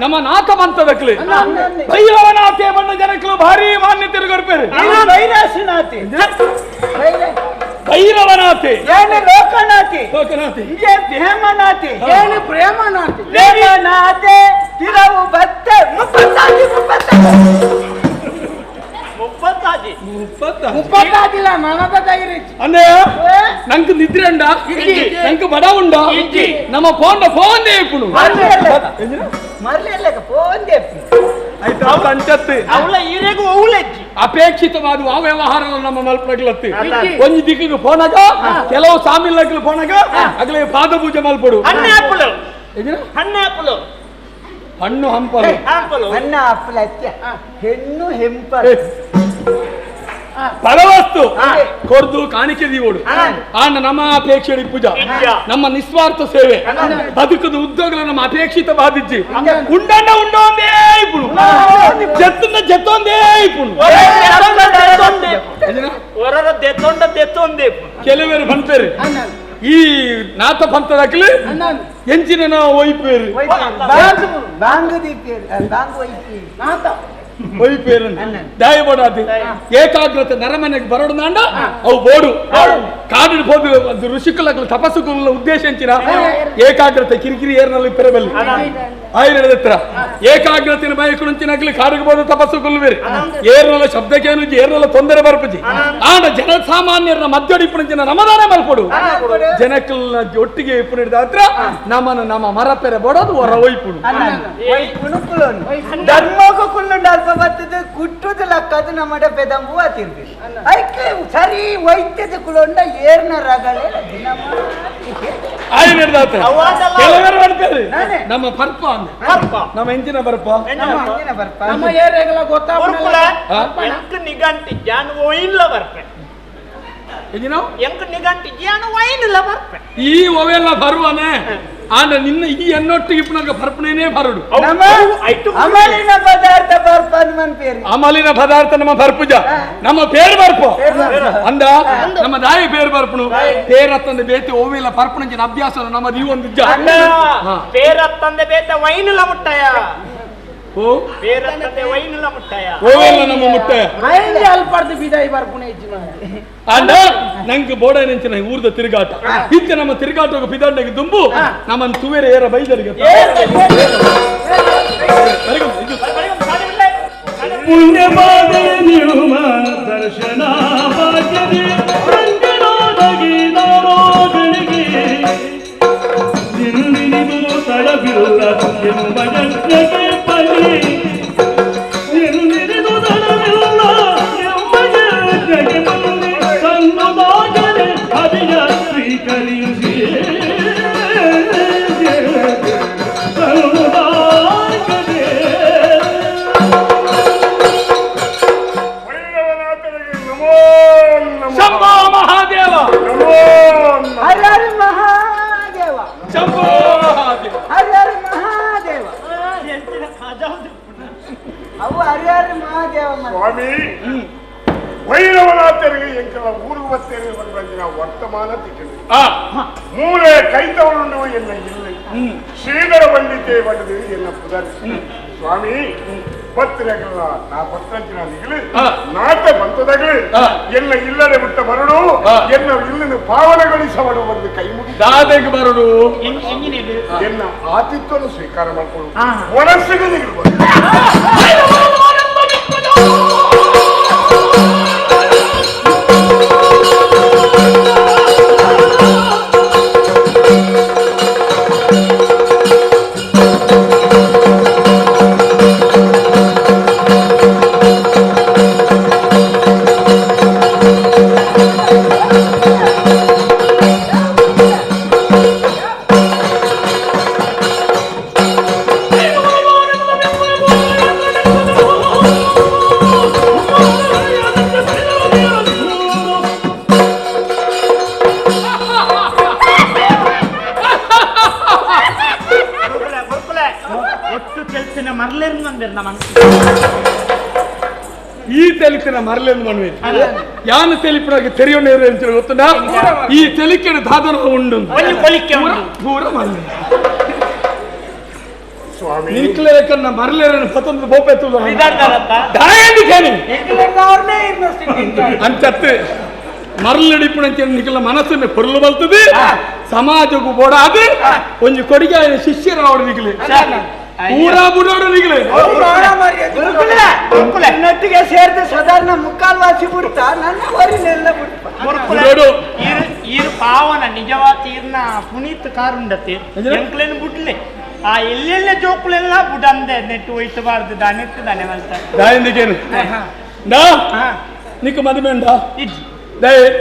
ನಮ್ಮ ನಾಥ ಬಂತದಕ್ಲಿ ಭೈರವನಾಥೆ ಬಣ್ಣ ಜನಕ್ಕಲು ಭಾರಿ ಮಾನ್ಯತೆ ಕೊಡ್ಪೇರು ಭೈರವನಾಥೆ ಲೋಕನಾಥಿ ಲೋಕನಾಥಿ ಹೇಮನಾಥಿ ಪ್ರೇಮನಾಥಿ ಪ್ರೇಮನಾಥೆ ತಿರವು ಬತ್ತೆ ಮುಪ್ಪತ್ತಾಜಿಲ್ಲ ಮನದ ಧೈರ್ಯ ಅಂದ್ರೆ ನಂಗೆ ನಿದ್ರೆ ಉಂಡ ನಂಗೆ ಬಡ ಉಂಡ ನಮ್ಮ ಫೋನ್ ಫೋನ್ ದೇಪುನು ಅಪೇಕ್ಷಿತವಾದ ಆ ವ್ಯವಹಾರ ನಮ್ಮ ಮಲ್ಪಡ್ಲತ್ತಿ ಒಂದು ದಿಕ್ಕಿಗೆ ಫೋನಾಗ ಕೆಲವು ಸಾಮಿಲ್ ಫೋನಾಗ ಅಗಲೇ ಪಾದ ಪೂಜೆ ಮಲ್ಪಡು ಹಣ್ಣು ಹಂಪಲು ಹೆಣ್ಣು ಹೆಂಪಲು ಫಲವಸ್ತು ಕೊರ್ದು ಕಾಣಿಕೆ ದೀವೋಡು ಆಂಡ ನಮ್ಮ ಅಪೇಕ್ಷೆ ಪೂಜಾ ನಮ್ಮ ನಿಸ್ವಾರ್ಥ ಸೇವೆ ಬದುಕದ ಉದ್ಯೋಗ ನಮ್ಮ ಅಪೇಕ್ಷಿತ ಬಾದಿಜ್ಜಿ ಉಂಡಂಡ ಉಂಡೊಂದೇ ಇಪ್ಪುಡು ಜತ್ತನ್ನ ಜತ್ತೊಂದೇ ಇಪ್ಪುಡು ಕೆಲವರು ಬಂತೇರಿ ಈ ನಾಥ ಪಂಥದಕ್ಲಿ ಎಂಚಿನ ಒಯ್ಪೇರು ಒಯ್ಪೇರು ದಯಬೋಡಾದಿ ಏಕಾಗ್ರತೆ ನರಮನೆಗೆ ಬರೋಡು ನಾಂಡ ಅವು ಬೋಡು ಕಾಡು ಹೋದು ಋಷಿಕುಲಗಳು ತಪಸ್ಸುಗಳ ಉದ್ದೇಶ ಎಂಚಿನ ಏಕಾಗ್ರತೆ ಕಿರಿಕಿರಿ ಏರ್ನಲ್ಲಿ ಪೆರಬಲ್ಲಿ ಆಯುರ್ವೇದ ಹತ್ರ ಏಕಾಗ್ರತೆನ ಬಯಕುಂಚಿನಾಗ್ಲಿ ಕಾಡಿಗೆ ಬೋದು ತಪಸ್ಸುಗೊಳ್ಳುವೇರಿ ಏರ್ನಲ್ಲ ಶಬ್ದಕ್ಕೇನು ಏರ್ನಲ್ಲ ತೊಂದರೆ ಬರ್ಪುಜಿ ಆಂಡ ಜನಸಾಮಾನ್ಯರನ್ನ ಮಧ್ಯಡಿಪ್ಪುಣಿಂಚಿನ ನಮದಾನೆ ಮಲ್ಪಡು ಜನಕ್ಕಲ್ನ ಒಟ್ಟಿಗೆ ಇಪ್ಪುಣಿಡಿದ ಹತ್ರ ನಮ್ಮನ್ನು ನಮ್ಮ ಮರಪೆರೆ ಬೋಡೋದು ಹೊರ ಒಯ್ಪುಡು ಧರ್ಮಕ್ಕೂ ಬರ್ತದೆ ಕುಟ್ಟುದು ಲಕ್ಕದು ನಮ್ಮ ಪೆದಂಬು ಆತಿರ್ಬೇಕು ಅದಕ್ಕೆ ಸರಿ ವೈದ್ಯದ ಕುಲೊಂಡ ಏರ್ನ ರಗಳೆ ಕೆಲವರು ಬರ್ತಾರೆ ನಮ್ಮ ಪರ್ಪ ನಮ್ಮ ಎಂಜಿನ ಬರ್ಪ ನಮ್ಮ ಏರಿಯಾಗಳ ಗೊತ್ತಾಗ ನಿಗಂಟಿ ಜಾನ್ ಒಯ್ಲ ಬರ್ಪೆ ಈ ಒವೆಲ್ಲ ಬರುವನೆ ಆಂಡ ನಿನ್ನ ಈ ಎನ್ನೊಟ್ಟಿಗೆ ಇಪ್ಪನಾಗ ಬರ್ಪನೇನೇ ಬರಡು ಅಮಲಿನ ಪದಾರ್ಥ ಬರ್ಪನ್ ಪೇರು ಅಮಲಿನ ಪದಾರ್ಥ ನಮ್ಮ ಬರ್ಪುಜ ನಮ್ಮ ಪೇರು ಬರ್ಪ ಅಂದ ನಮ್ಮ ದಾಯಿ ಪೇರು ಬರ್ಪನು ಪೇರತ್ತಂದೆ ಬೇತೆ ಓವೆಲ್ಲ ಪರ್ಪಣಂಚಿನ ಅಭ್ಯಾಸ ನಮ್ಮದು ಈ ಒಂದು ಪೇರತ್ತಂದೆ ಬೇತೆ ವೈನುಲ ಮುಟ್ಟಯ ನಂಗೆ ಬೋಡ ನೆಂಚಿನ ಊರ್ದ ತಿರುಗಾಟ ಇತ್ತ ನಮ್ಮ ತಿರುಗಾಟ ಪಿದಾಂಡಗೆ ದುಂಬು ನಮ್ಮನ್ನು ತುವೇರೆ ಏರ ಬೈದರಿಗೆ ದರ್ಶನ ತಡಬಿಲ್ಲ ಅವು ಹರಿಹರ ಮಹಾದೇವ ಸ್ವಾಮಿ ವೈರವನಾಥರಿಗೆ ಎಂಕಲ ಊರು ಬತ್ತೇನೆ ಬಂದಿನ ವರ್ತಮಾನ ತಿಕ್ಕದು ಮೂಲೆ ಕೈತವನು ಎನ್ನ ಇಲ್ಲ ಶ್ರೀಧರ ಬಂದಿದ್ದೆ ಬಂದದು ಎನ್ನ ಪುದರ್ ಸ್ವಾಮಿ ಪತ್ರಗಳ ನಾ ಪತ್ರಂಚಿನ ನಿಗಲು ನಾಟ ಬಂತದಗಳು ಎನ್ನ ಇಲ್ಲದೆ ಬಿಟ್ಟ ಬರಡು ಎನ್ನ ಇಲ್ಲಿನ ಪಾವನಗೊಳಿಸಬಡು ಒಂದು ಕೈ ಮುಗಿ ದಾದೆಗೆ ಬರಡು ಎನ್ನ ಆತಿಥ್ಯವನ್ನು ಸ್ವೀಕಾರ ಮಾಡಿಕೊಂಡು ಒಣಸಿಗೆ ನಿಗಲು ಈ ತೆಲಿಪಿನ ಮರಲೆಂದು ಮನವೇನು ಯಾನು ತೆಲಿಪಿನಾಗಿ ತೆರೆಯೋನೇರು ಅಂತ ಗೊತ್ತುಂಟಾ ಈ ತೆಲಿಕೆನ ದಾದನ ಉಂಡು ಪೂರ ಮರಲೆ ಸ್ವಾಮಿ ನಿಕ್ಲೇಕನ್ನ ಮರಲೇರನ್ನು ಪತೊಂದು ಬೋಪೆತ್ತು ದಾಯಂದಿಕೇನೆ ಅಂತತ್ತು ಮರಳಡಿಪುಣಂಚ ನಿಖಲ ಮನಸ್ಸನ್ನು ಪೊರ್ಲು ಬಲ್ತದೆ ಸಮಾಜಕ್ಕೂ ಬೋಡಾದು ಒಂದು ಕೊಡುಗೆ ಶಿಷ್ಯರ ಅವಡು ನಿಖಲೆ ಪೂರಾ ಬುಡೋಡು ನಿಖಲೆ ನಟ್ಟಿಗೆ ಸೇರಿದ ಸಾಧಾರಣ ಮುಕ್ಕಾಲು ವಾಸಿ ಬಿಡ್ತಾ ನನ್ನ ಹೊರಿನೆಲ್ಲ ಬುಡೋಡು ಈರು ಪಾವನ ನಿಜವಾದ ಈರ್ನ ಪುನೀತ್ ಕಾರುಂಡತೆ ಎಂಕ್ಲೇನು ಬುಡ್ಲೆ ಆ ಎಲ್ಲೆಲ್ಲ ಜೋಕುಳೆಲ್ಲ ಬುಡಂದೆ ನೆಟ್ಟು ಒಯ್ತಬಾರ್ದು ನೆಟ್ಟು ದನೆ ಮಲ್ತಾರೆ ದಾಯಂದಿಕೇನು ನಾ ನಿಕ್ಕ ಮದುಮೆಂಡ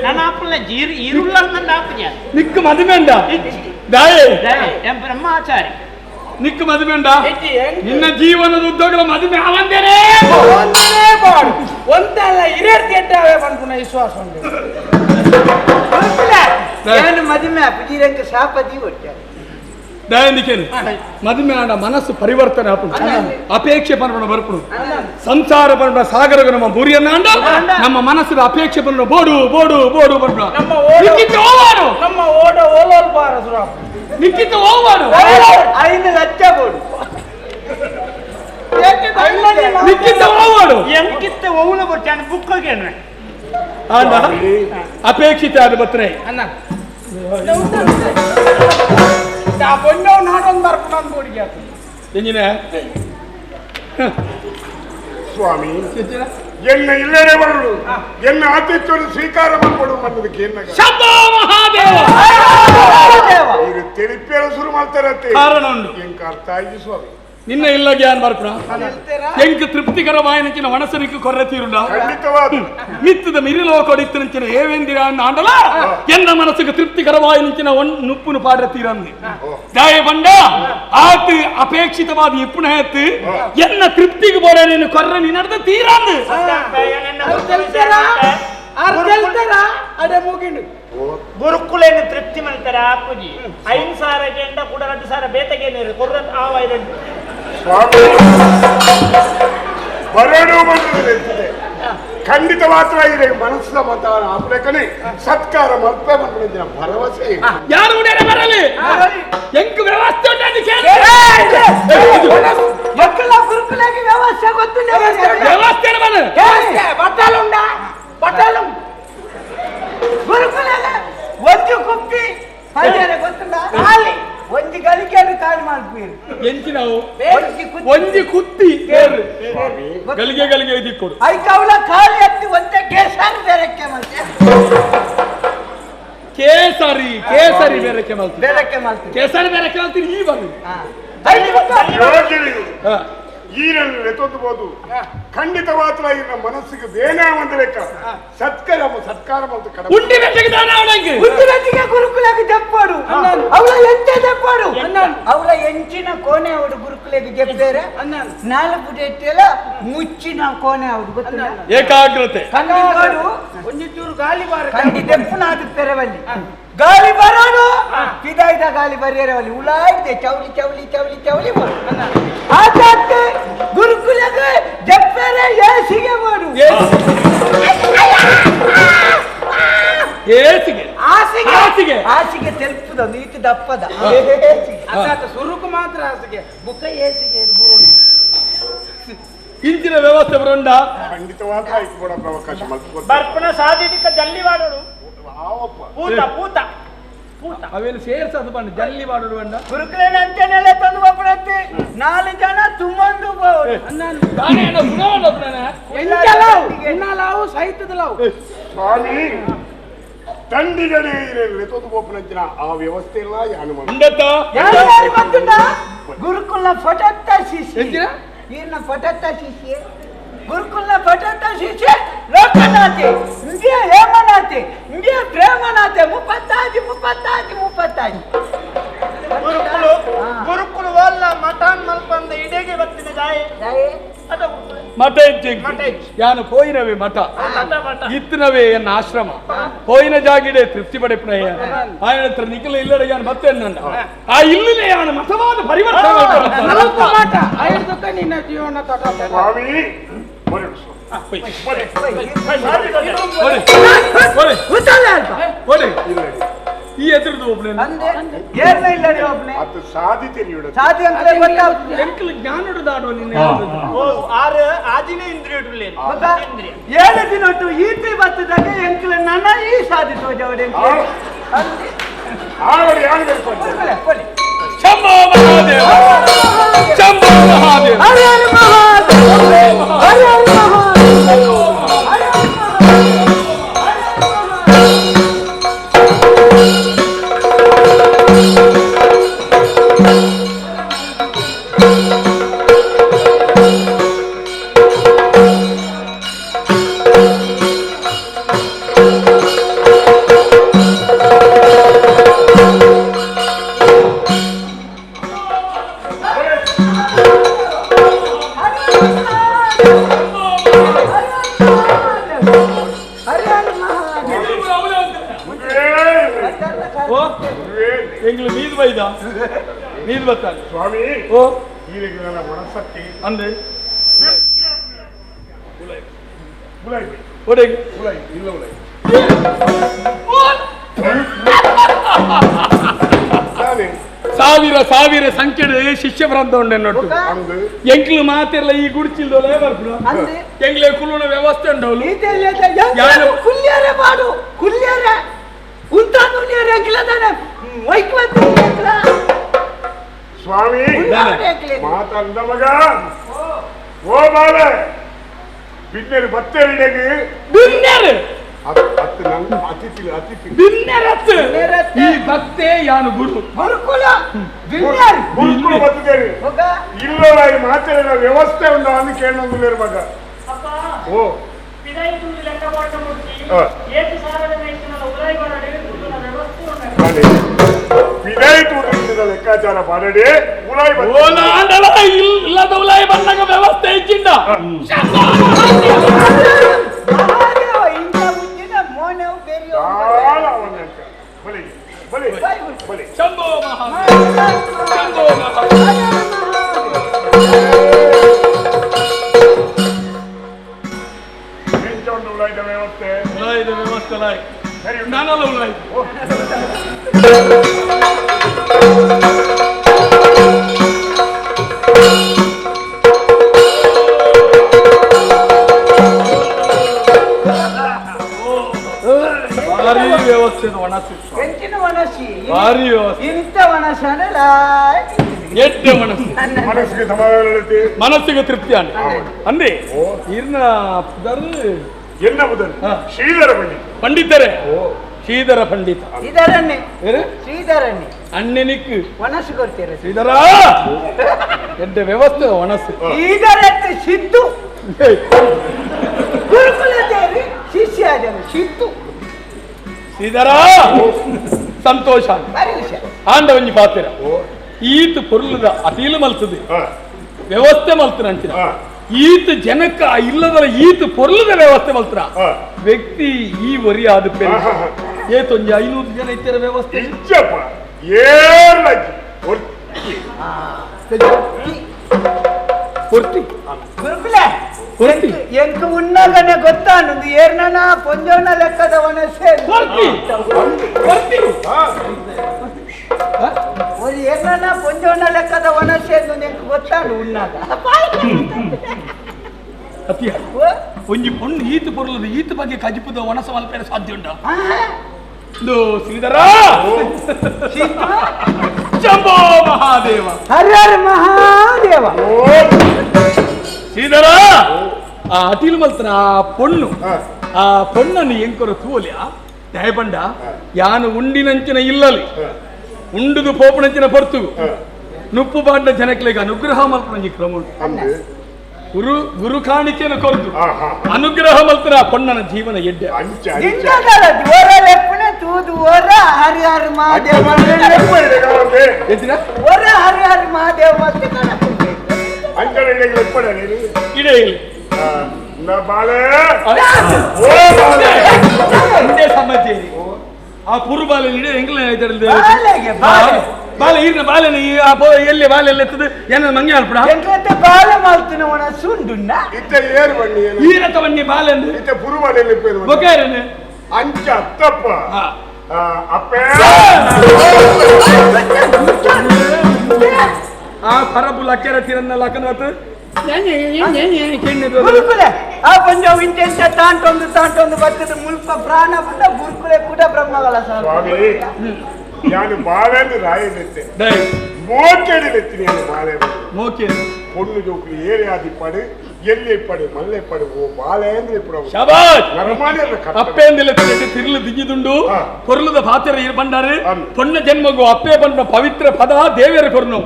ನನ್ನ ಆಪುಲ್ಲ ಜೀರು ಈರುಳ್ಳ ನನ್ನ ಆಪುಜ ನಿಕ್ಕ ಮದುಮೆಂಡ ದಾಯೆ ಬ್ರಹ್ಮಾಚಾರಿ ನಿಕ್ಕ ಮದುಮೆಂಡ ನಿನ್ನ ಜೀವನದ ಉದ್ದಗಳ ಮದುವೆ ಅವಂದೇನೆ ಒಂದಲ್ಲ ಹಿರಿಯರ್ತಿ ಎಟ್ಟಾವೆ ಬಂದ್ಪುನ ವಿಶ್ವಾಸ ನಾನು ಮದುವೆ ಅಪ್ಪಿರಂಕ ಶಾಪದಿ ಒಟ್ಟ ದಯಂದಿಕೇನು ಮದುವೆ ಆಡ ಮನಸ್ಸು ಪರಿವರ್ತನೆ ಆಪುಂಡು ಅಪೇಕ್ಷೆ ಪರ್ವಣ ಬರ್ಪುಡು ಸಂಸಾರ ಪರ್ವಣ ಸಾಗರ ನಮ್ಮ ಬುರಿಯನ್ನ ನಮ್ಮ ಮನಸ್ಸಿನ ಅಪೇಕ್ಷೆ ಪರ್ವಣ ಬೋಡು ಬೋಡು ಬೋಡು ಪರ್ವಣ ನಮ್ಮ ಓಡ ಓಲೋಲ್ ಬಾರ ನಿಕ್ಕಿತ ಹೋಗ್ಬಾರು 5 ಲಕ್ಷ ಬೋಡು ನಿಕ್ಕಿತ ಹೋಗ್ಬಾರು ಎಂಕಿತ್ತ ಓವುನ ಬರ್ತಾನೆ ಬುಕ್ಕೋಗೇನ್ರೆ ಅಪೇಕ್ಷಿತ ಆದ ಬತ್ರೆ ಸ್ವಾಮಿ ಎನ್ನ ಇಲ್ಲದೆ ಬರಲು ಎನ್ನ ಆತಿಥ್ಯವನ್ನು ಸ್ವೀಕಾರ ಮಾಡಿಕೊಡು ಅನ್ನೋದಕ್ಕೆ ಈಗ ತಿಳಿಪೇರ ಶುರು ಮಾಡ್ತಾರತ್ತೆ ಕಾರಣ ಉಂಟು ಎಂಕ ಅರ್ಥ ಆಯ್ತು ಸ್ವಾಮಿ ನಿನ್ನ ಇಲ್ಲ ಜ್ಞಾನ ಬರ್ಪಣ ಎಂಕ್ ತೃಪ್ತಿಕರವಾಯನಕ್ಕಿನ ಮನಸ್ಸನಿಕ್ಕೆ ಕೊರ್ರೆ ತೀರುಂಡ ಖಂಡಿತವಾದ ಮಿತ್ತದ ಮಿರಿಲೋ ಕೊಡಿತ್ತಿನ ಏವೇಂದಿರ ಆಂಡಲ ಎನ್ನ ಮನಸ್ಸಿಗೆ ತೃಪ್ತಿಕರವಾಯನಕ್ಕಿನ ನುಪ್ಪುನು ಪಾಡ್ರ ತೀರಂದಿ ದಾಯ ಬಂಡ ಆತು ಅಪೇಕ್ಷಿತವಾದ ಎಪ್ಪುನ ಹೆತ್ತು ಎನ್ನ ತೃಪ್ತಿಗೆ ಬೋಡ ನೀನು ಕೊರ್ರೆ ನೀನರ್ದ ತೀರಂದು ಗುರುಕುಲೇನು ತೃಪ್ತಿ ಮಾಡ್ತಾರೆ ಆಪುಜಿ 5 ಸಾರ ಜಂಡ ಕೂಡ 2 ಸಾರ ಬೇತಗೇನೇರು ಕೊರ್ರ ಆವಾಯ್ದಂಡು ಸ್ವಾಮಿ ಬರಡು ಬಂದಿದೆ ಖಂಡಿತವಾದ ಮನಸ್ಸಿನ ಮತ ಆಪ್ಲೇಕನೆ ಸತ್ಕಾರ ಮಲ್ಪೆ ಬಂದಿನ ಭರವಸೆ ಯಾರು ಬರಲಿ ಎಂಕ್ ವ್ಯವಸ್ಥೆ ಮಕ್ಕಳ ಗುರುಕುಲಾಗಿ ವ್ಯವಸ್ಥೆ ಗೊತ್ತಿಲ್ಲ ವ್ಯವಸ್ಥೆ ಬಟ್ಟಲುಂಡ ಬಟ್ಟಲು ಗುರುಕುಲಾಗ ಒಂದು ಕುಪ್ಪಿ ಗೊತ್ತಿಲ್ಲ ಖಾಲಿ ಒಂದು ಗಳಿಕೆಯನ್ನು ಖಾಲಿ ಮಾಡ್ತೀವಿ ಎಂಚಿನವು ಒಂಜಿ ಕುತ್ತಿ ಗಳಿಗೆ ಗಳಿಗೆ ಇದಿಕ್ಕೊಡು ಐಕವಳ ಖಾಲಿ ಹತ್ತಿ ಒಂದೇ ಕೇಸರಿ ಬೇರೆಕ್ಕೆ ಮತ್ತೆ ಕೇಸರಿ ಬೇರೆಕ್ಕೆ ಮಾಡ್ತೀವಿ ಬೇರೆಕ್ಕೆ ಮಾಡ್ತೀವಿ ಕೇಸರಿ ಬೇರೆಕ್ಕೆ ಮಾಡ್ತೀರಿ ಈ ಬರ್ರಿ ಈರನ್ನು ಎತ್ತಬಹುದು ಖಂಡಿತವಾದ ಇನ್ನ ಮನಸ್ಸಿಗೆ ಬೇನೆ ಬಂದಬೇಕ ಸತ್ಕಾರ ಮತ್ತು ಕಡ ಉಂಡಿ ಬೆಟ್ಟಿಗೆ ದಾನ ಅವಳಿಗೆ ಉಂಡಿ ಬೆಟ್ಟಿಗೆ ಗುರುಕುಲಾಗಿ ಜಪ್ಪಾಡು ಅವಳ ಎಂಟೆ ಜಪ್ಪಾಡು ಅವಳ ಎಂಚಿನ ಕೋಣೆ ಅವಳು ಗುರುಕುಲಾಗಿ ಜಪ್ಪಾರೆ 4 ಡೇಟೆಲ್ಲ ಮುಚ್ಚಿನ ಕೋಣೆ ಅವಳು ಗೊತ್ತಿಲ್ಲ ಏಕಾಗ್ರತೆ ಕಂಡು ಒಂದಿಚೂರು ಗಾಳಿ ಬಾರ ಕಂಡಿ ಜಪ್ಪನ ಅದು ತೆರವಲ್ಲಿ ಗಾಳಿ ಬರೋದು ಇದಾಯ್ದ ಗಾಳಿ ಬರೆಯರವಲ್ಲಿ ಉಳಾಯ್ದೆ ಚೌಲಿ ಚೌಲಿ ಚೌಲಿ ಚೌಲಿ ಆಚಾಕ್ಕೆ ಗುರುಕುಲಕ್ಕೆ ಜಪ್ಪರೆ ಏಸಿಗೆ ಮಾಡು ಏಸಿಗೆ ಹಾಸಿಗೆ ಹಾಸಿಗೆ ತೆಲ್ಪುದ ನೀತಿ ದಪ್ಪದ ಸುರುಕು ಮಾತ್ರ ಹಾಸಿಗೆ ಬುಕ್ಕ ಏಸಿಗೆ ಇಂಚಿನ ವ್ಯವಸ್ಥೆ ಬರೋಂಡ ಖಂಡಿತವಾಗಿ ಆಯ್ತು ಕೊಡಪ್ಪ ಅವಕಾಶ ಬರ್ಪಣ ಸಾಧಿಕ ಜಲ್ಲಿ ಮಾಡೋಡು ಪೂತ ಪೂತ ಪೂತ ಅವೇನು ಸೇರ್ಸದು ಬಂದು ಜಲ್ಲಿ ಮಾಡೋದು ಬಂಡ ಗುರುಕುಲನ ಅಂಚನೆಲ್ಲ ತಂದು ಬಪ್ಪಡತ್ತೆ 4 ಜನ ತುಂಬಂದು ಸ್ವಾಮಿ ತಂಡಿಗಡೆ ತೊಂದು ಬೋಪನಂಚಿನ ಆ ವ್ಯವಸ್ಥೆ ಇಲ್ಲ ಯಾನು ಗುರುಕುಲ ಫಟತ್ತ ಶಿಷ್ಯ ಈರ್ನ ಫಟತ್ತ ಶಿಷ್ಯ ಗುರುಕುಲ ಫಟತ್ತ ಶಿಷ್ಯ ಲೋಕನಾಥೆ ಇಂಡಿಯ ಹೇಮನಾಥೆ ಇಂಡಿಯ ಪ್ರೇಮನಾಥೆ ಮುಪ್ಪತ್ತಾಜಿ ಗುರುಕುಲು ಅಲ್ಲ ಮಠಾನ್ ಮಲ್ಪಂದ ಇಡೆಗೆ ಬರ್ತಿನ ಜಾಯೆ ಮಠ ಯಾನು ಪೋಯಿನವೇ ಮಠ ಇತ್ತಿನವೇ ಎನ್ನ ಆಶ್ರಮ ಪೋಯಿನ ಜಾಗಿಡೆ ತೃಪ್ತಿ ಪಡೆಪನಯ್ಯ ಆಯ ನಂತರ ನಿಖಿಲ ಇಲ್ಲಡೆ ಯಾನು ಮತ್ತೆ ನನ್ನ ಆ ಇಲ್ಲಿನೇ ಯಾನು ಮತವಾದ ಪರಿವರ್ತನೆ ನಿನ್ನ ಜೀವನ ಸ್ವಾಮಿ ಈ ಎದುರದು ಒಬ್ಬನೇ ಅದು ಸಾಧಿತೆ ನೀಡ ಜ್ಞಾನಡು ದಾಡುವ ನಿನ್ನೆ ಆದಿನ ಇಂದ್ರಿಯ 7 ದಿನ ಈತಿ ಬತ್ತದಾಗ ಎಂಕ್ಲ ನನ್ನ ಈ ಸಾಧಿಸುವ ಜವಡೆ ಶಂಭೋ ಮಹಾದೇವ ಶಂಭೋ ಮಹಾದೇವ ನೀರು ಬರ್ತಾನೆ ಸ್ವಾಮಿ ಓ ಈಗ ನನ್ನ ಮನಸ್ಸಕ್ಕೆ ಅಂದ್ರೆ ಉಲಾಯಿ ಇಲ್ಲ ಉಲಾಯಿ ಸಾವಿರ ಸಂಖ್ಯೆ ಶಿಷ್ಯ ಬರಂತ ಉಂಡೆ ನೋಡು ಎಂಕ್ಲು ಮಾತೆಲ್ಲ ಈ ಗುಡಿಚಿಲ್ದೋಲೆ ಬರ್ಬಿಡು ಎಂಗ್ಲೆ ಕುಲುನ ವ್ಯವಸ್ಥೆ ಉಂಡವಳು ಕುಲ್ಯಾರೆ ಮಾಡು ಕುಲ್ಯಾರೆ ಸ್ವಾಮಿ ಮಾತಂದ ಮಗ ಓ ಬಾಲ ಬಿನ್ನೆರು ಬತ್ತೆರಡೆಗೆ ಈ ಭಕ್ತೆ ಯಾನು ಗುರು ಗುರುಕುಲ ಗುರುಕುಲ ಬತ್ತಿದ್ದೇನೆ ಇಲ್ಲ ಈ ಮಾತೆಲ್ಲ ವ್ಯವಸ್ಥೆ ಉಂಟು ಅಂದು ಕೇಳೋದು ಮಗ ಓ ಲೆಕ್ಕಾಚಾರ ಮಾಡಡಿ ಇಲ್ಲದ ಉಲಾಯಿ ಬಂದಾಗ ವ್ಯವಸ್ಥೆ ಹೆಚ್ಚಿಂದ ಶಂಭೋ ಶಂಭೋ ಉಲಾಯ್ದ ವ್ಯವಸ್ಥೆ ನಾನಲ್ಲ ಉಲಾಯಿ ಭಾರಿ ವ್ಯವಸ್ಥೆ ಭಾರಿ ವ್ಯವಸ್ಥೆ ಇಂಥ ವನಸಿ ಎಡ್ಡೆ ಮನಸ್ಸಿಗೆ ತೃಪ್ತಿ ಅಂದ್ರೆ ಇರ್ನ ಪುದರು ಎನ್ನ ಬುಧನ್ ಶ್ರೀಧರ ಪಂಡಿತರೇ ಶ್ರೀಧರ ಪಂಡಿತ ಶ್ರೀಧರಣ್ಣೆ ಅಣ್ಣನಿಕ್ ವನಸ್ಸು ಕೊಡ್ತೀರ ಶ್ರೀಧರ ಎಡ್ಡೆ ವ್ಯವಸ್ಥೆ ವನಸ್ಸು ಶ್ರೀಧರ ಸಿದ್ದು ಗುರುಕುಲ ದೇವಿ ಶಿಷ್ಯ ಸಿದ್ದು ಶ್ರೀಧರ ಸಂತೋಷ ಆಂಡವಂಜಿ ಪಾತ್ರ ಈತ ಪೊರ್ಲದ ಅತೀಲು ಮಲ್ತದೆ ವ್ಯವಸ್ಥೆ ಮಲ್ತನ ಅಂಚಿನ ಈತ ಜನಕ ಇಲ್ಲದಲ್ಲ ಈತ ಪೊರ್ಲದ ವ್ಯವಸ್ಥೆ ಮಾತ್ರ ವ್ಯಕ್ತಿ ಈ ವರಿ ಆದ ಪೇರು ಏತೊಂಜಿ 500 ಜನ ಇತ್ತರ ವ್ಯವಸ್ಥೆ ಇಚ್ಚಪ್ಪ ಏರ್ಲಜ್ಜಿ ಪೊರ್ತಿ ಗುರುಕುಲೆ ಪೊರ್ತಿ ಎಂಕ ಉಣ್ಣಗನೆ ಗೊತ್ತಾನೊಂದು ಏರ್ನನ ಪೊಂಜೋಣ ಲೆಕ್ಕದವನ ಸೇರಿ ಪೊರ್ತಿ ಪೊರ್ತಿ ಒಂದು ಏರ್ನನ ಪೊಂಜೋಣ ಲೆಕ್ಕದವನ ಸೇರಿ ಎಂಕ ಗೊತ್ತಾನು ಉಣ್ಣಾಗ ಅತಿಯ ಒಂಜಿ ಪೊಣ್ಣು ಈತ ಪೊರ್ಲದ ಈತ ಬಗ್ಗೆ ಕಜಿಪುದ ಒಣಸ ಮಲ್ಪೇರ ಸಾಧ್ಯ ಉಂಟ ಇದು ಶ್ರೀಧರ ಶಂಭೋ ಮಹಾದೇವ ಹರ ಮಹಾದೇವ ಶ್ರೀಧರ ಆ ಅಟಿಲ್ ಮಲ್ತನ ಆ ಪೊಣ್ಣನ್ನು ಎಂಕೊರ ತೂಲಿಯ ದಯಪಂಡ ಯಾನು ಉಂಡಿನಂಚಿನ ಇಲ್ಲಲಿ ಉಂಡುದು ಪೋಪಣಂಚಿನ ಪೊರ್ತು ನುಪ್ಪು ಬಾಂಡ ಜನಕ್ಲೆಗ ಅನುಗ್ರಹ ಮಲ್ಪನಂಜಿ ಕ್ರಮ ಗುರು ಕಾಣಿಕೆಯನ್ನು ಕೊರತು ಅನುಗ್ರಹ ಮಲ್ತನ ಪೊಣ್ಣನ ಜೀವನ ಎಡ್ಡೆ ಓರ ಲೆಪ್ಪನೆ ತೂದು ಓರ ಹರಿಹರ ಮಹಾದೇವ ಓರ ಹರಿಹರ ಮಹಾದೇವ ಇಡೇ ಸಮಾಚಾರಿ ಆ ಪುರು ಬಾಲೆ ಇಡೇ ಹೆಂಗ್ಲ ಬಾಲೆ ಈರ್ನ ಬಾಲೆನ ಎಲ್ಲಿ ಬಾಲೆ ಎಲ್ಲ ಎತ್ತದ ಏನ ಮಂಗೆ ಅಲ್ಪಡ ಬಾಲ ಮಾಲ್ತಿನ ಒಣ ಸುಂಡುನ್ನ ಇತ್ತ ಏರು ಬಣ್ಣಿ ಈರತ ಬಣ್ಣಿ ಬಾಲೆ ಅಂದ್ರೆ ಇತ್ತ ಪುರು ಬಾಲೆ ಬೊಕೇರನೆ ಅಂಚ ಅತ್ತಪ್ಪ ಅಪ್ಪೇ ಆ ಪರಬುಲ ಕೆರ ತಿರನ್ನ ಲಕನವತ್ತು ಗುರುಕುಲೆ ಆ ಪಂಜ ಇಂಟೆಂಟ ತಾಂಟೊಂದು ಬರ್ತದ ಮುಲ್ಪ ಪ್ರಾಣ ಬಂದ ಗುರುಕುಲೆ ಕೂಡ ಬ್ರಹ್ಮಗಳ ಸ್ವಾಮಿ ನಾನು ಬಾಳೆಂದು ರಾಯನೆತ್ತೆ ಮೋಕೆಡಿಲೆತ್ತೀನಿ ಬಾಳೆ ಮೋಕೆ பொண்ணு ஜோக்கு ஏரியாதி படு எல்லை படு மல்லை படு ஓ ಬಾಳೆಂದ್ರೆ ಶಬಾಷ್ ಅಪ್ಪೆಂದಿಲ್ಲ ತಿರ್ಲು ದಿಗಿದುಂಡು ಕೊರ್ಲದ ಪಾತ್ರ ಬಂಡಾರೆ ಪೊಣ್ಣ ಜನ್ಮಗು ಅಪ್ಪೆ ಬಂಡ ಪವಿತ್ರ ಪದ ದೇವರ ಕೊರ್ನು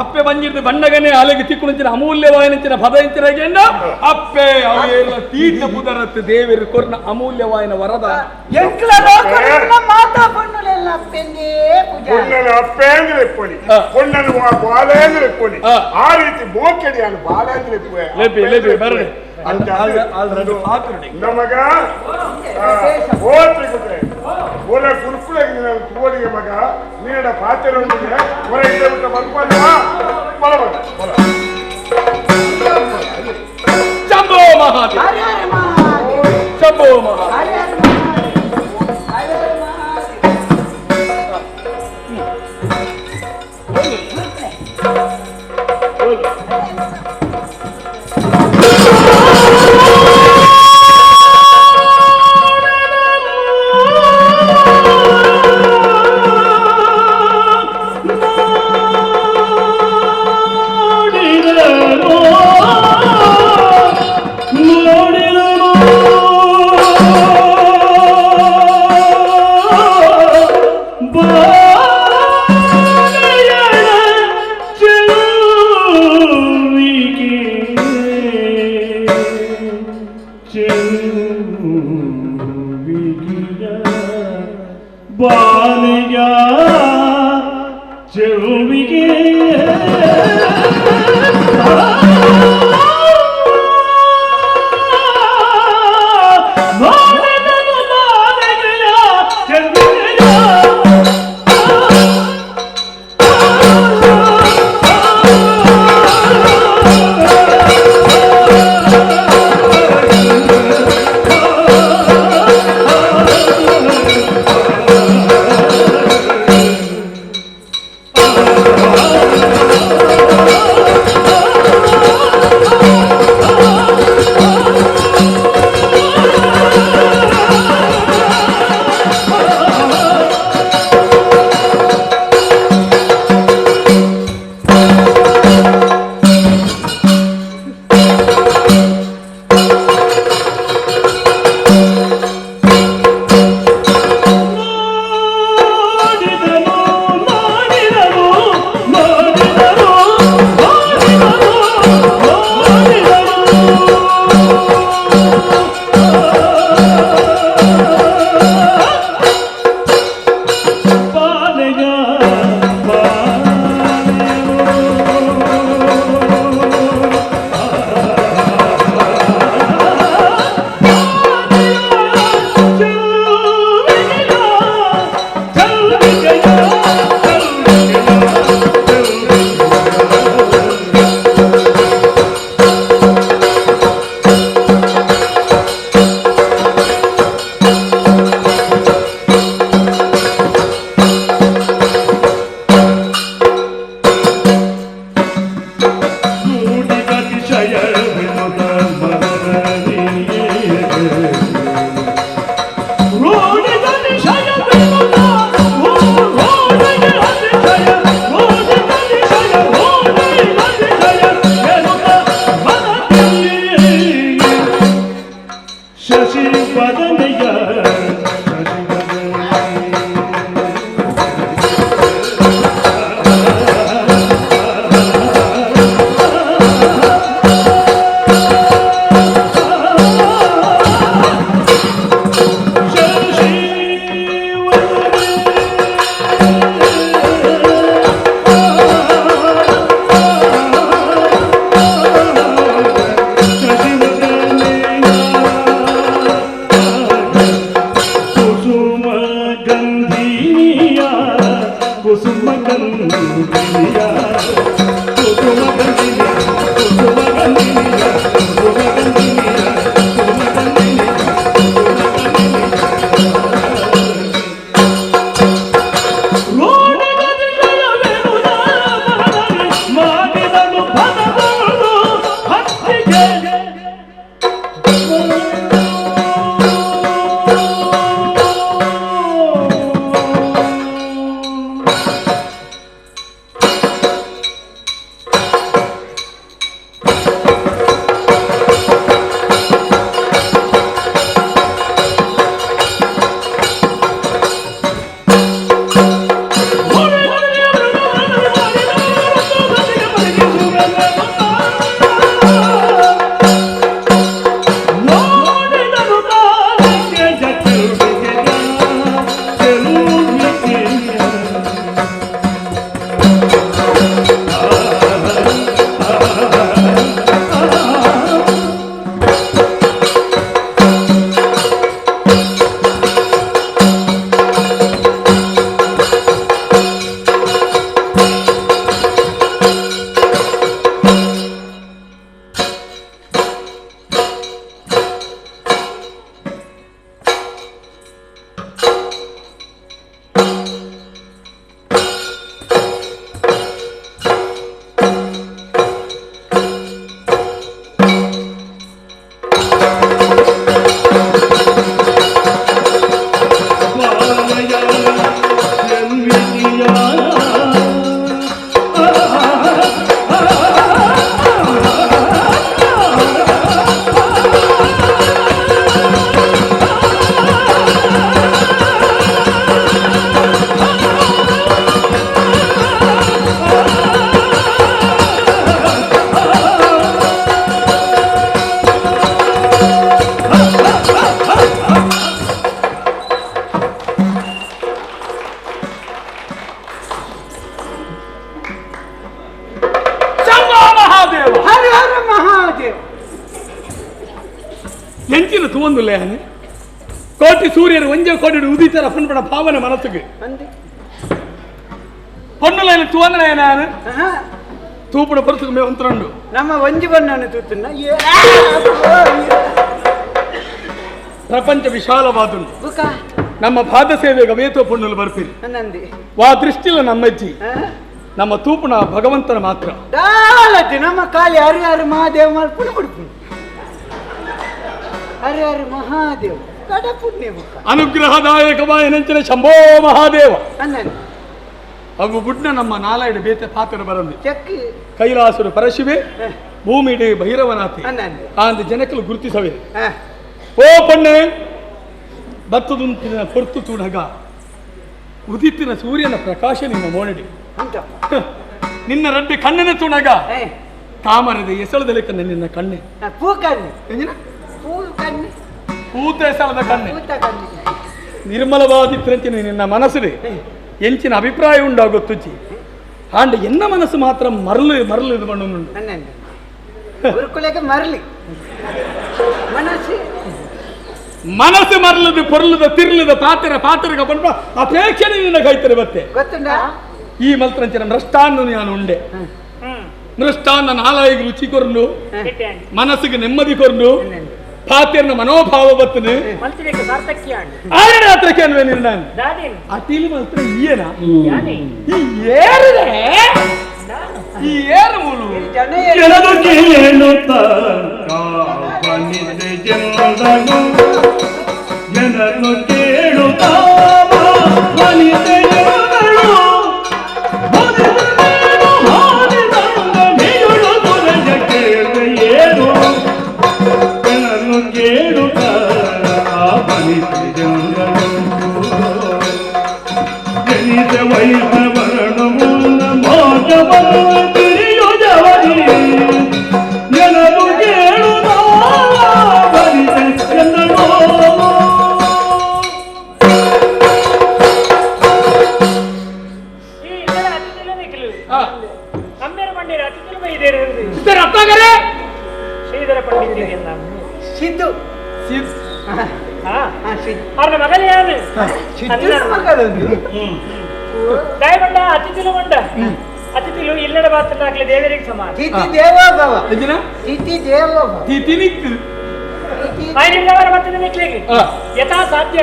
ಅಪ್ಪೆ ಬಂಜಿರ್ದು ಬಣ್ಣಗನೆ ಅಲೆಗೆ ತಿಕ್ಕುಣಂಚಿನ ಅಮೂಲ್ಯವಾಯಿನ ಪದ ಇಂಚಿನ ಅಪ್ಪೆ ಅವೆಲ್ಲ ತೀರ್ಥ ಪುದರತ್ ದೇವರ ಕೊರ್ನ ಅಮೂಲ್ಯವಾಯಿನ ವರದ ಎಂಕ್ಲ ಮಾತಾ ಪಣ್ಣುಲೆಲ್ಲ ಅಪ್ಪೆಂದೇ ಪೂಜಾ ಪೊಣ್ಣನ ಅಪ್ಪೆಂದ್ರೆ ಪೊಳಿ ಪೊಣ್ಣನ ಬಾಳೆಂದ್ರೆ ಪೊಳಿ ಆ ರೀತಿ ಮೋಕೆಡಿಯಾನು ಬಾಳೆಂದ್ರೆ ಲೇಪಿ ಬರಡೆ ನಮಗ ಓತ್ರಿ ಗುಟ್ರೆ ಓಲ ಕುರುಕುಳಗೆ ನಾನು ತೋಡಿಗೆ ಮಗ ನೀಡ ಪಾತ್ರ ಹೊಂದಿದೆ ಹೊರ ಇದ್ದ ಬಿಟ್ಟ ಬರ್ಕೊಂಡ ಬಲಬಲ ಶಂಭೋ ಮಹಾದೇವ ಶಂಭೋ ಮಹಾದೇವ No ತೂವೊಂದು ಲೇಹನೆ ಕೋಟಿ ಸೂರ್ಯರು ಒಂಜೆ ಕೋಟಿ ಉದಿತರ ಪನ್ಪಡ ಭಾವನೆ ಮನಸ್ಸಿಗೆ ಪೊನ್ನುಲೈನ ತೂವಂದನ ತೂಪುಡ ಪರಸುಗೆ ಮೇ ಒಂತರಂಡು ನಮ್ಮ ಒಂಜಿ ಬಣ್ಣನ ತೂತನ್ನ ಪ್ರಪಂಚ ವಿಶಾಲವಾದುಂಡು ನಮ್ಮ ಪಾದ ಸೇವೆಗೆ ಅವೇತೋ ಪುಣ್ಣಲು ಬರ್ತೀರಿ ನಂದಿ ವಾ ದೃಷ್ಟಿಲ ನಮ್ಮಜ್ಜಿ ನಮ್ಮ ತೂಪುನ ಭಗವಂತನ ಮಾತ್ರ ದಾಲತಿ ನಮ್ಮ ಕಾಲಿ ಹರಿಹರ ಮಹಾದೇವ ಮಾಡ್ಕೊಂಡು ಕೊಡ್ತೀನಿ ಹರಿಹರ ಮಹಾದೇವ ಕಡ ಪುಣ್ಯ ಅನುಗ್ರಹದಾಯಕವಾಯ ನಂಚಿನ ಶಂಭೋ ಮಹಾದೇವ ಅನ್ನಂದಿ ಅವು ಬುಡ್ನ ನಮ್ಮ ನಾಲಾಯ್ಡು ಬೇತೆ ಪಾತ್ರ ಬರಂದಿ ಚೆಕ್ ಕೈಲಾಸುರು ಪರಶಿವೆ ಭೂಮಿಡೆ ಭೈರವನಾಥಿ ಅನ್ನಂದಿ ಆಂದು ಜನಕಲು ಗುರುತಿಸವೆ ಓ ಪಣ್ಣೆ ಬತ್ತದುಂತಿನ ಪೊರ್ತು ತುಣಗ ಉದಿತ್ತಿನ ಸೂರ್ಯನ ಪ್ರಕಾಶ ನಿನ್ನ ಮೋನಡಿ ನಿನ್ನ ರಡ್ಡಿ ಕಣ್ಣಿನ ತುಣಗ ತಾಮರದ ಎಸಳದ ಲೆಕ್ಕ ನಿನ್ನ ಕಣ್ಣೆ ಪೂ ಕಣ್ಣೆ ಪೂ ಕಣ್ಣೆ ಪೂತ ಎಸಳದ ಕಣ್ಣೆ ನಿರ್ಮಲವಾದಿತ್ತಂಚಿನ ನಿನ್ನ ಮನಸ್ಸಿದೆ ಎಂಚಿನ ಅಭಿಪ್ರಾಯ ಉಂಟಾಗುತ್ತುಚ್ಚಿ ಆಂಡ ಎನ್ನ ಮನಸ್ಸು ಮಾತ್ರ ಮರಳು ಇದು ಮಣ್ಣುಂಡು ಗುರುಕುಲೆಗೆ ಮರಳಿ ಮನಸ್ಸು ಮರಳದು ಪೊರ್ಲದ ತಿರ್ಲದ ಪಾತ್ರ ಬಂದ ಅಪೇಕ್ಷಣೆ ನಿನ್ನ ಕೈತರೆ ಬತ್ತೆ ಗೊತ್ತುಂಡ ಈ ಮಲ್ತ್ರಂಚಿನ ಮೃಷ್ಟಾನ್ನ ನಾನು ಉಂಡೆ ಮೃಷ್ಟಾನ್ನ ನಾಲಾಯಿಗೆ ರುಚಿ ಕೊರ್ನು ಮನಸ್ಸಿಗೆ ನೆಮ್ಮದಿ ಕೊರ್ನು ಪಾತ್ರೆನ ಮನೋಭಾವ ಬತ್ತನು ಆರನೇ ಹತ್ರಕ್ಕೆ ಅನ್ವೇ ನಿರ್ಣಯ ಅತಿಲಿ ಮಾತ್ರ ಈಯನ ಈ ಏರು ಮೂಲು ಜನದು ಕೇಳುತ್ತ ಜನರು ಕೇಳುತ್ತ ಅತಿಥಿಲು ಇಲ್ಲಡ ಬಾತ್ರನಾಗ್ಲಿ ದೇವರಿಗೆ ಸಮಾನ ತಿಥಿ ದೇವೋಭವ ತಿಥಿ ದೇವೋಭವ ತಿಥಿ ನಿಕ್ಕು ಐನಿಲ್ಲವರ ಮತ್ತೆ ನಿಕ್ಲಿಗೆ ಯಥಾ ಸಾಧ್ಯ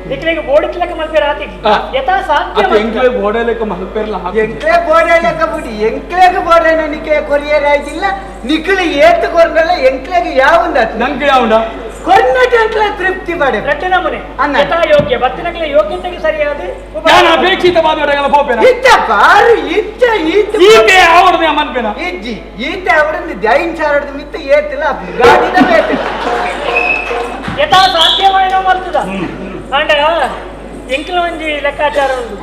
ನಿಕ್ಲಿಗೆ ಬೋಡಿಕ್ಲಕ ಮಲ್ಪೇರ ಆತಿಗೆ ಯಥಾ ಸಾಧ್ಯ ಎಂಕ್ಲೆ ಬೋಡಲೆಕ ಮಲ್ಪೇರ್ಲ ಎಂಕ್ಲೆ ಬೋಡಲೆಕ ಬಿಡಿ ಎಂಕ್ಲೆಗೆ ಬೋಡನ ನಿಕ್ಲೆ ಕೊರಿಯರ್ ಆಯ್ತಿಲ್ಲ ನಿಕ್ಲಿ ಏತ್ ಕೊರ್ನಲ್ಲ ಎಂಕ್ಲೆಗೆ ಯಾವಂದ ನಂಗೆ ಯಾವಂದ ಕೊನ್ನಟಂಕ್ಲ ತೃಪ್ತಿ ಪಡೆ ರಟ್ಟಿನ ಮುನೆ ಯಥಾ ಯೋಗ್ಯ ಬತ್ತಿನಕ್ಲೆ ಯೋಗ್ಯತೆಗೆ ಸರಿಯಾದ ನಾನು ಅಪೇಕ್ಷಿತವಾದವರೆಲ್ಲ ಹೋಪೇನ ಇತ್ತ ಪಾರು ಇತ್ತ ಈತೆ ಅವರದೇ ಮನ್ಪೇನ ಇಜ್ಜಿ ಈತೆ ಅವರನ್ನು ದೈನ್ ಸಾರದ ಮಿತ್ತ ಏತಿಲ್ಲ ಗಾಡಿನ ಬೇತೆ ಯಥಾ ಸಾಧ್ಯವಾಯಿನೋ ಮರ್ತದ ಅಂಡ ಎಂಕ್ಲ ಒಂಜಿ ಲೆಕ್ಕಾಚಾರ ಉಂಟು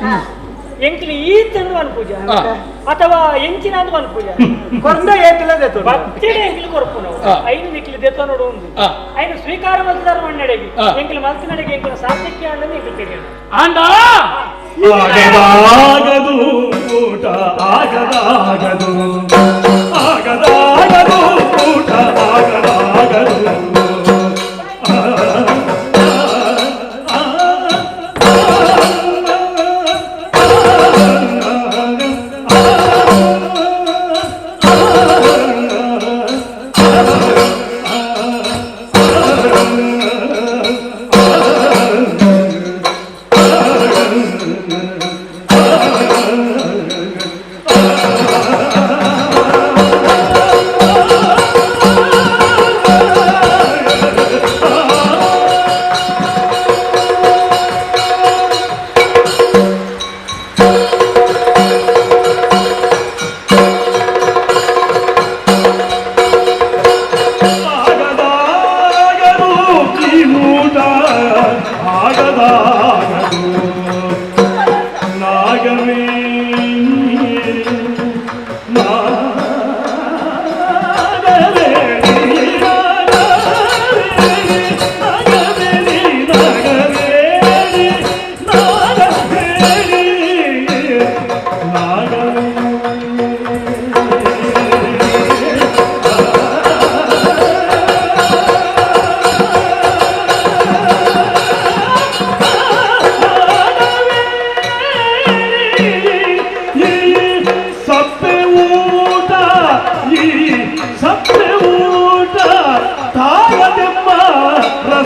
ಎಂಕ್ಲಿ ಈತನು ಅನ್ಪೂಜ ಅಥವಾ ಎಂಚಿನ ಅಂತ ಅನ್ಪೂಜ ಕೊಂಡ ಏತಿಲ್ಲ ದೇತು ಬತ್ತಿಡೆ ಎಂಕ್ಲಿ ಕೊರ್ಪು ನಾವು ಐನು ನಿಕ್ಲಿ ದೇತ ನೋಡು ಒಂದು ಐನು ಸ್ವೀಕಾರ ಮಲ್ತಾರ ಮಣ್ಣೆಡೆಗೆ ಎಂಕ್ಲಿ ಮಲ್ತಿನಡೆಗೆ ಎಂಕ್ಲ ಸಾಧ್ಯಕ್ಕೆ ಅನ್ನೋದು ಎಂಕ್ಲಿ ತಿಳಿಯೋಣ ಅಂಡ ಆಗದಾಗದು ಊಟ ಆಗದಾಗದು ಆಗದಾಗದು ಊಟ ಆಗದಾಗದು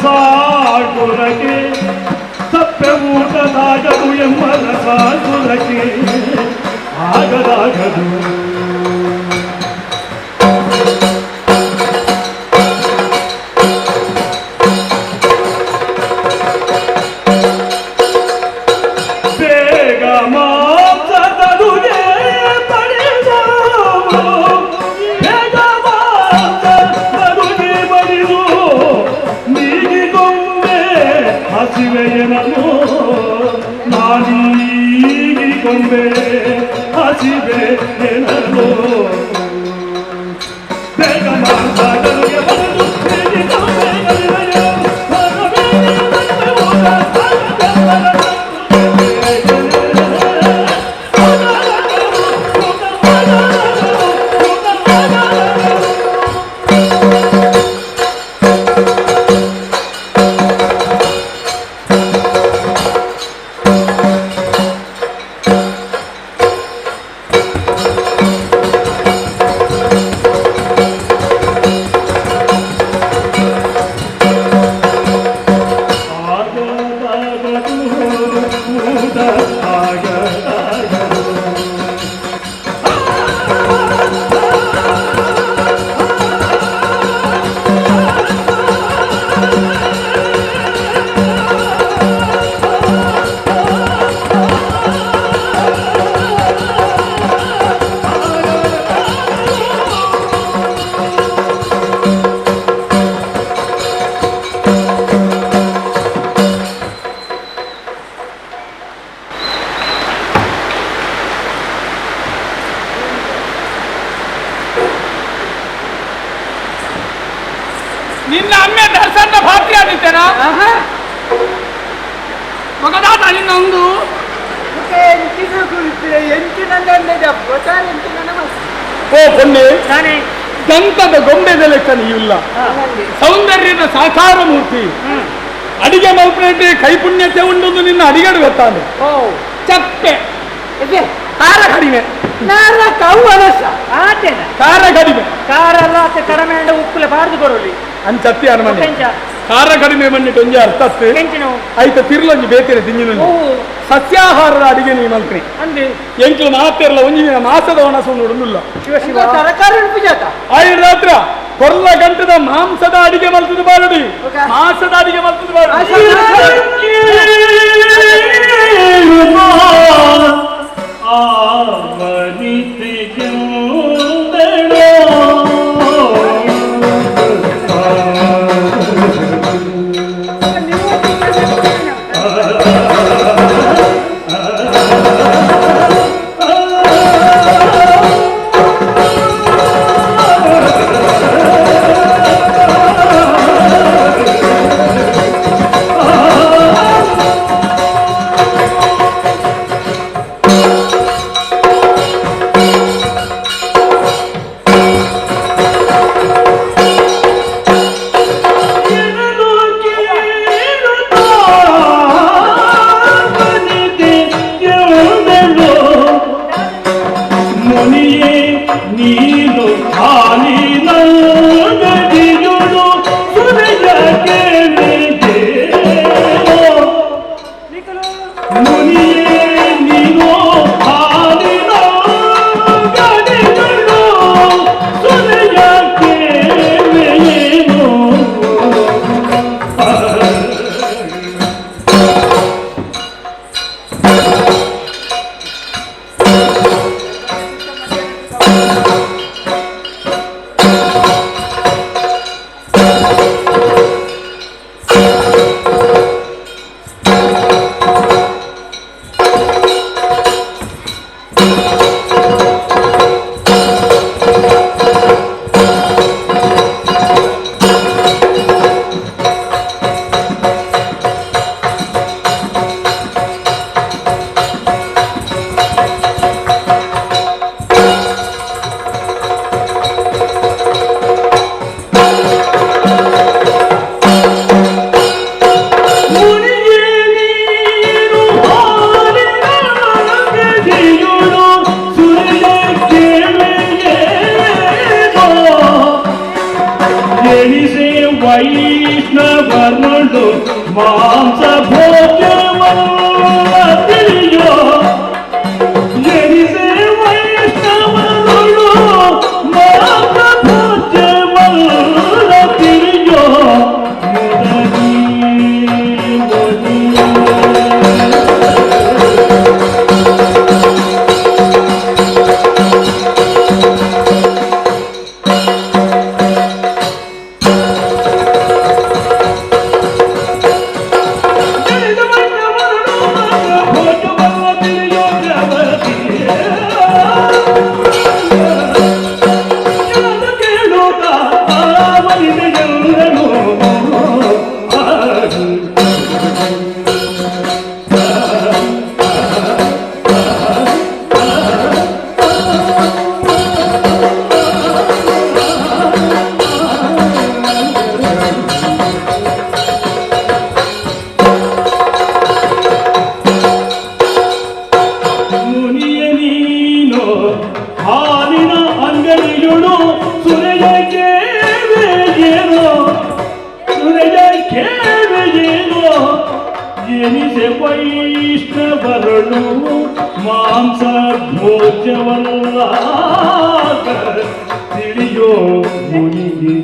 ಸಾಗುರಕ್ಕೆ ಸಪ್ಪೆ ಊಟದಾಗದು ಎಂಬರ ಸಾಗುರಕ್ಕೆ ಆಗದಾಗದು ಬೇಗ ಮಾಂಸದಡುಗೆ ಪಡೆದವು ಬೇಗ ಮಾಂಸದಡುಗೆ ಬಡಿದು ನೀಗಿಕೊಂಡೆ ಹಸಿವೆಯನನು ನಾನೀಗಿಕೊಂಡೆ ಹಸಿವೆಯನನು ಬೇಗ ಮಾಂಸದಡುಗೆ ಬಡಿದು ನೀಗಿಕೊಂಡೆ ಹಸಿವೆಯನನು ನಿನ್ನ ಅಮ್ಮೆ ದರ್ಶನ ಭಾತ್ರಿ ಆಗಿದ್ದೇನಾ ಮಗದಾತ ನಿನ್ನೊಂದು ಓ ಪೊನ್ನೆ ದಂತದ ಗೊಂಬೆದ ಲೆಕ್ಕ ನೀವಿಲ್ಲ ಸೌಂದರ್ಯದ ಸಾಕಾರ ಮೂರ್ತಿ ಅಡಿಗೆ ಮಲ್ಪನೆ ಕೈಪುಣ್ಯತೆ ಉಂಟು ನಿನ್ನ ಅಡಿಗಡು ಗೊತ್ತಾನೆ ಚಪ್ಪೆ ಖಾರ ಕಡಿಮೆ ಖಾರ ಕಡಿಮೆ ಖಾರ ಕಡಿಮೆ ಉಪ್ಪುಲೆ ಬಾರ್ದು ಕೊಡಲಿ ಅಂಚತ್ತಿ ಅನುಮನೆ ಖಾರ ಕಡಿಮೆ ಬಂದಿಟ್ಟು ಒಂಜಿ ಅರ್ಥತ್ತು ಆಯ್ತು ತಿರ್ಲೊಂಜಿ ಬೇತಿರ ತಿಂಜಿನ ಸಸ್ಯಾಹಾರದ ಅಡಿಗೆ ನೀ ಮಲ್ಪನೆ ಎಂಕ್ಲು ಮಾತಿರಲ್ಲ ಒಂಜಿ ಮಾಸದ ಒಣಸು ನೋಡುದಿಲ್ಲ ತರಕಾರಿ ಆಯ್ತು ರಾತ್ರ ಕೊರ್ಲ ಗಂಟದ ಮಾಂಸದ ಅಡಿಗೆ ಮಲ್ತದ ಬಾರಡಿ ಮಾಂಸದ ಅಡಿಗೆ ಮಲ್ತದ ಬಾರಡಿ ಮಾಂಸ ಭೋಜವಲ್ಲ ತಿಳಿಯೋ ಎನಿಸೆ ವೈಷ್ಣವರುಳು ಮಾಂಸ ಭೋಜವಲ್ಲ ತಿಳಿಯೋ ಮುದಗಿ ವೈಷ್ಣವರಳು ಮಾಂಸ ಭೋಜವಲ್ಲ ತಿಳಿಯೋ ಮುನಿಗೆ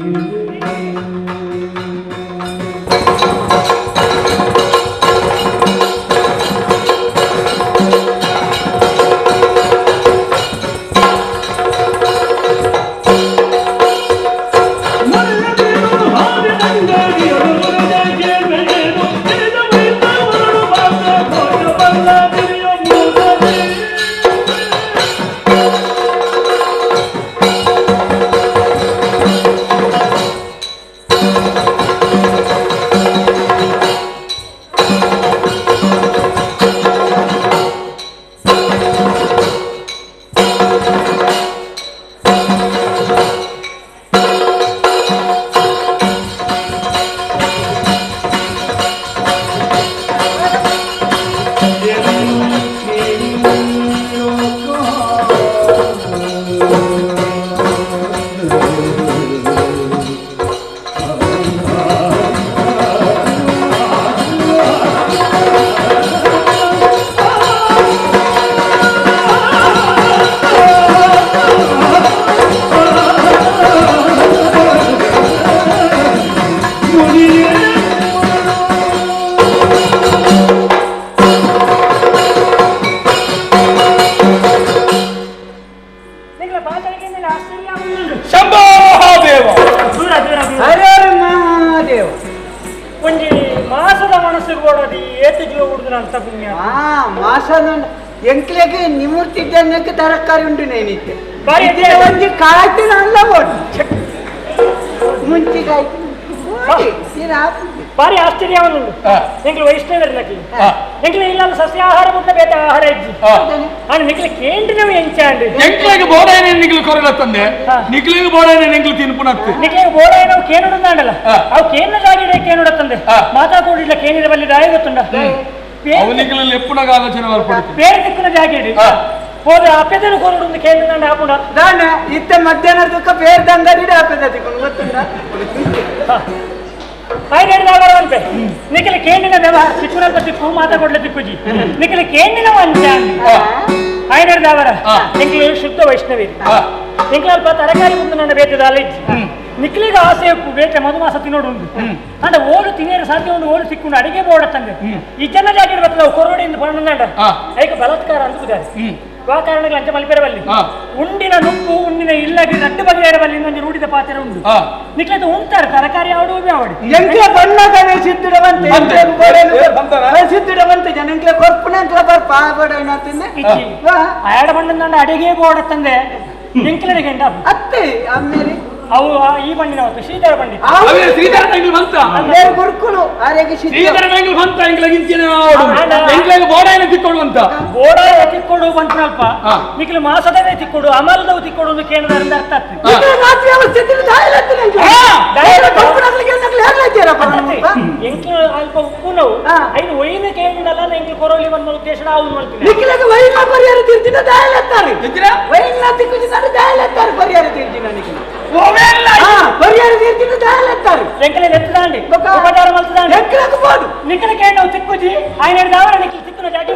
ಎಂಕ್ಲೆಗೆ ನಿಮೂರ್ತಿದ್ದನ್ನಕ್ಕೆ ತರಕಾರಿ ಉಂಟು ನೇನಿತ್ತೆ ಬಾರಿ ಒಂದು ಕಾಯ್ತಿನ ಅಲ್ಲ ಮುಂಚಿಗಾಯ್ತು ಬಾರಿ ಆಶ್ಚರ್ಯವನ್ನುಂಟು ನಿಂಗೆ ವೈಷ್ಣವರ್ಲಕ್ಕೆ ನಿಂಗೆ ಇಲ್ಲ ಸಸ್ಯಾಹಾರ ಮುಟ್ಟ ಬೇಟ ಆಹಾರ ಇಜ್ಜಿ आणि ನಿಂಗೆ ಕೇಂದ್ರವು ಎಂಚಾಂಡ್ ಎಂಕ್ಲೆಗೆ ಬೋಡಾಯನೆ ನಿಂಗೆ ಕೊರಲತ್ತಂದೆ ನಿಕ್ಲೆಗೆ ಬೋಡಾಯನೆ ನಿಂಗೆ ತಿನ್ಪುನತ್ತೆ ನಿಂಗೆ ಬೋಡಾಯನೆ ಅವು ಕೇನುಡಂದಾಂಡಲ್ಲ ಅವು ಕೇನ ಜಾಗಿಡೆ ಕೇನುಡತ್ತಂದೆ ಮಾತಾಡೋದಿಲ್ಲ ಕೇನಿರ ಬಲ್ಲಿ ದಾಯ ಗೊತ್ತುಂಡ ಅವನಿಗಳಲ್ಲಿ ಎಪ್ಪುನಾಗ ಆಲೋಚನೆ ಬರ್ಪಡುತ್ತೆ ಬೇರೆ ದಿಕ್ಕಿನ ಜಾಗಿಡಿ ಹೋದ ಅಪ್ಪೆದನ್ನು ಕೊರಡು ಕೇಂದ್ರ ಹಾಕೊಂಡ ದಾನ ಇತ್ತ ಮಧ್ಯಾಹ್ನದಕ್ಕ ಬೇರೆ ದಂಗಡಿ ಅಪ್ಪೆದ ತಿಕ್ಕೊಂಡು ಗೊತ್ತುಂಡ ಅಂತೆ ನಿಖಿಲ ಕೇಂದ್ರಿನ ವ್ಯವಹಾರ ತಿಕ್ಕುನಂತ ತಿಕ್ಕು ಮಾತಾಡ್ಲೆ ತಿಕ್ಕುಜಿ ನಿಖಿಲ ಕೇಂದ್ರಿನ ವಂಚ ಐನರ್ದವರ ನಿಖಿಲ ಶುದ್ಧ ವೈಷ್ಣವಿ ನಿಖಿಲ ಅಲ್ಪ ತರಕಾರಿ ಮುಂದೆ ನನ್ನ ಬೇಟದ ಅಲೆಜ್ಜಿ ನಿಖಿಲಿಗೆ ಆಸೆ ಬೇಟೆ ಮಧುಮಾಸ ತಿನ್ನೋಡು ಉಂಟು ಅಂಡ ಓಡು ತಿನ್ನೇರು ಸಾಧ್ಯ ಒಂದು ಓಡು ತಿಕ್ಕೊಂಡು ಅಡಿಗೆ ಬೋಡತ್ತಂದೆ ಈ ಜನ ಜಾಗಿಡ್ ಬರ್ತದೆ ಕೊರಡಿಯಿಂದ ಪಣ್ಣಂಡ ಐಕ ಬಲಾತ್ಕಾರ ಅಂದುಕಿದ್ದಾರೆ ಆ ಕಾರಣಕ್ಕೆ ಅಂಚ ಮಲ್ಪೆರಬಲ್ಲಿ ಉಂಡಿನ ನುಪ್ಪು ಉಂಡಿನ ಇಲ್ಲಗಿ ರಟ್ಟು ಬಗೆಯರಬಲ್ಲಿ ಇನ್ನೊಂದು ರೂಢಿದ ಪಾತ್ರ ಉಂಟು ನಿಕ್ಲದ ಉಂಟಾರೆ ತರಕಾರಿ ಆಡು ಆವಡಿ ಎಂಕ್ಲೆ ಬಣ್ಣಗನೆ ಸಿದ್ದಿಡವಂತೆ ಸಿದ್ದಿಡವಂತೆ ಜನ ಎಂಕ್ಲೆ ಕೊರ್ಪುನ ಎಂಕ್ಲೆ ಬರ್ಪ ಆಗೋಡ ಏನಂತಂದೆ ಆಡ ಬಣ್ಣದ ಅಡಿಗೆ ಬೋಡತ್ತಂದೆ ಎಂಕ್ಲೆಗೆ ಗಂಡ ಅತ್ತೆ ಅಮ್ಮೇರಿ ಅವು ಈ ಬಣ್ಣಿನ ಶ್ರೀಧರ ಬಂಡಿ ಶ್ರೀಧರ ಎಂಗ್ಲು ಬಂತ ಗುರುಕುಲು ಆರೆಗೆ ಶ್ರೀಧರ ಎಂಗ್ಲು ಬಂತ ಎಂಗ್ಲಗಿಂತಿನ ಎಂಗ್ಲಗೆ ಬೋಡಾಯನ ತಿಕ್ಕೊಳ್ಳುವಂತ ಬೋಡಾಯ ತಿಕ್ಕೊಡು ಬಂತನಲ್ಪ ನಿಖಿಲ ಮಾಸದವೇ ತಿಕ್ಕೊಡು ಅಮಲ್ದವು ತಿಕ್ಕೊಡು ಒಂದು ಕೇಂದ್ರದಿಂದ ಅರ್ಥ ಎಂಕ್ಲು ಅಲ್ಪ ಉಪ್ಪು ನಾವು ಐದು ಒಯ್ನ ಕೇಂದ್ರಲ್ಲ ಎಂಕ್ಲು ಕೊರೋಲಿ ಬಂದ ಉದ್ದೇಶ ನಾವು ಮಾಡ್ತೀವಿ ನಿಖಿಲಗೆ ವೈನ ಪರಿಹಾರ ತೀರ್ತಿನ ದಾಯಲತ್ತಾರೆ ವೈನ ತಿಕ್ಕುಜಿನ ದಾಯಲತ್ತಾರೆ ಪರಿಹಾರ ತೀರ್ತಿನ ನಿಖಿಲ ಪರಿಹಾರ ತೀರ್ತಿನ ದಾಯಲತ್ತಾರೆ ಎಂಕ್ಲೆ ನೆತ್ತದಾಂಡಿ ಉಪಚಾರ ಮಲ್ತದಾಂಡಿ ಎಂಕ್ಲಗೆ ನಿಖಿಲ ಕೇಂದ್ರ ತಿಕ್ಕುಜಿ ఆయన దావర నిఖిల తిక్కున జాటి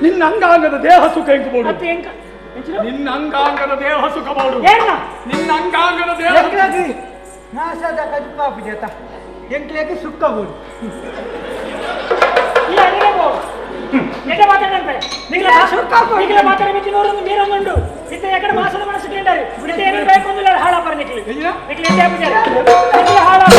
ನಿನ್ನ ಅಂಗಾಂಗದ ದೇಹ ಸುಖ ಎಂಕಬಹುದು ಮತ್ತೆ ಎಂಕ ನಿನ್ನ ಅಂಗಾಂಗದ ದೇಹ ಸುಖಬಹುದು ಏನ ನಿನ್ನ ಅಂಗಾಂಗದ ದೇಹ ಎಂಕ್ಲಾಗಿ ನಾಸದ ಕಜ್ಪಾಪು ಜತ ಎಂಕ್ಲಾಗಿ ಸುಕ್ಕಬಹುದು ಇಲ್ಲ ಅದಿರಬಹುದು ಎಡೆ ಮಾತಾಡಂತೆ ನಿಖಿಲ ಮಾತಾಡ ಮಿತಿನೋರನ್ನು ಮೀರೊಂದುಂಡು ಇತ್ತ ಎಕಡೆ ಮಾಸದ ಮನಸ್ಸು ಕೇಂಡಾರೆ ಇತ್ತ ಏನು ಬೇಕು ಅಂದಿಲ್ಲ ಹಾಳಾಪರ ನಿಖಿಲ ಎಡೆ ಪೂಜಾರಿ ನಿಖಿಲ ಹಾಳಾಪ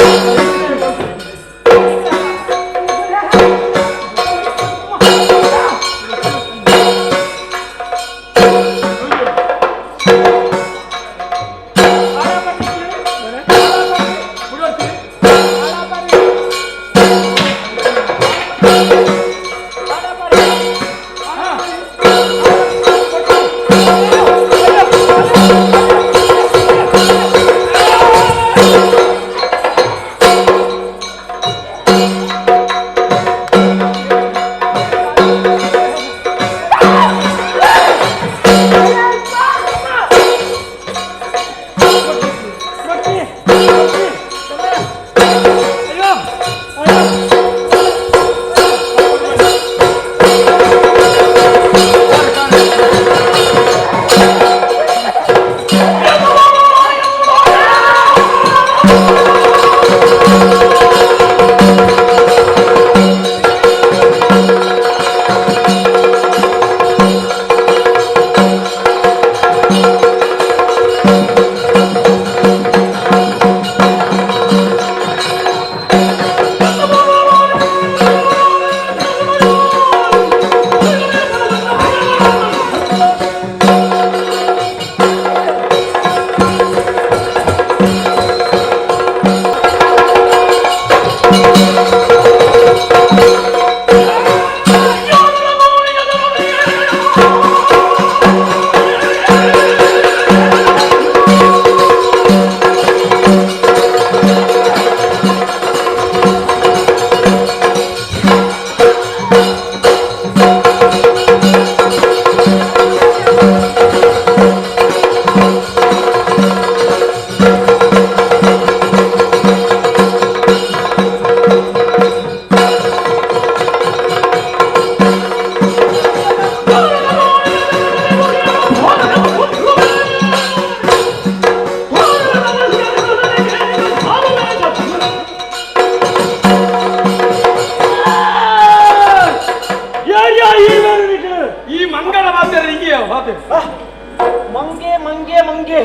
ಮಂಗೆ ಮಂಗೆ ಮಂಗೆ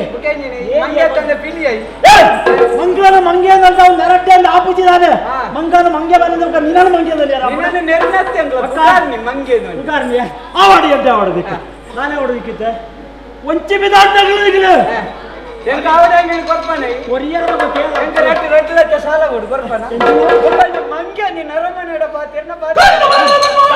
ಮಂಗೆ ತಂದೆ ಪಿಲಿಯೈ ಮಂಗನ ಮಂಗೆ ಅಂತ ಒಂದು ನರಟ್ಟೆ ಅಂತ ಆಪುಜಿದಾನೆ ಮಂಗನ ಮಂಗೆ ಬಂದ ನಿನ್ನ ಮಂಗೆದಲ್ಲಿ ನಿನ್ನ ನೆರನತ್ತೆ ಅಂಗಲ ಮಂಗೆ ಉದಾಹರಣೆ ಆವಾಡಿ ಅಂತ ಆಡೋದಕ್ಕೆ ನಾನೇ ಆಡೋದಕ್ಕಿದ್ದೆ ಒಂಚೆ ಬಿದಾಡ್ತಾಗಲಿಲ್ಲ ಎಂಕ ಆವಡಂಗೆ ಕೊರ್ಪನೆ ಕೊರಿಯರ್ ಬಗ್ಗೆ ಎಂಕ ರಟ್ಟಿ ಲಕ್ಷ ಸಾಲ ಕೊಡು ಕೊರ್ಪನ ಮಂಗೆ ನೀ ನರಮನೆಡ ಪಾತೆರ್ನ ಪಾತೆ